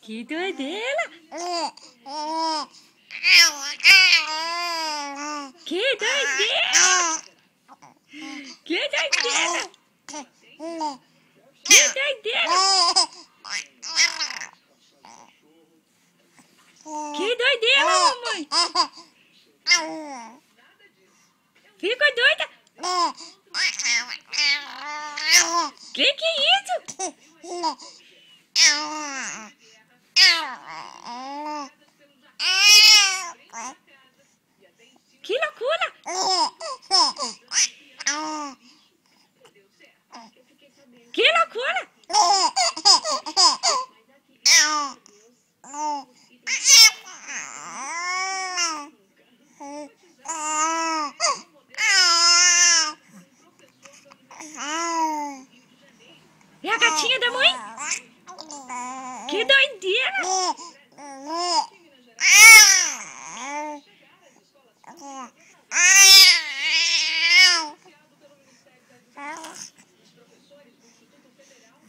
Que doideira! Que doideira! Que doideira! Que doideira! Que doideira, mamãe! Ficou doida? Que é isso? Que loucura! Que loucura! É a gatinha da mãe? Que doideira!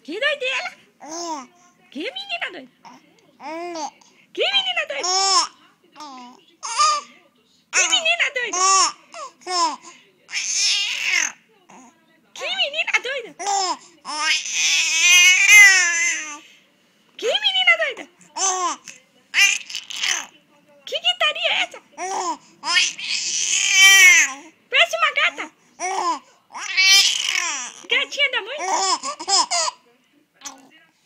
Que doideira! Que menina doida! Que menina doida! Que menina doida! Que menina doida! Que menina doida! Que gritaria é essa? Parece uma gata! Gatinha da mãe?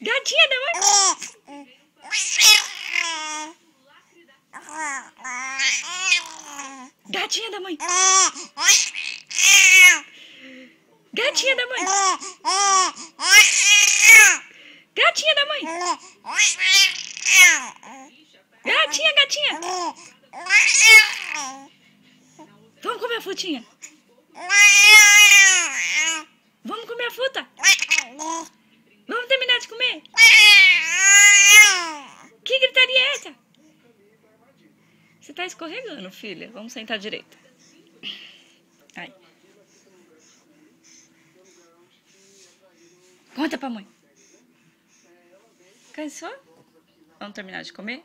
Gatinha da mãe? Gatinha da mãe? Gatinha da mãe? Gatinha da mãe? Gatinha, gatinha! Vamos comer a frutinha? Vamos comer a fruta? Vamos terminar de comer? Que gritaria é essa? Você tá escorregando, filha. Vamos sentar direito. Aí. Conta pra mãe. Cansou? Vamos terminar de comer?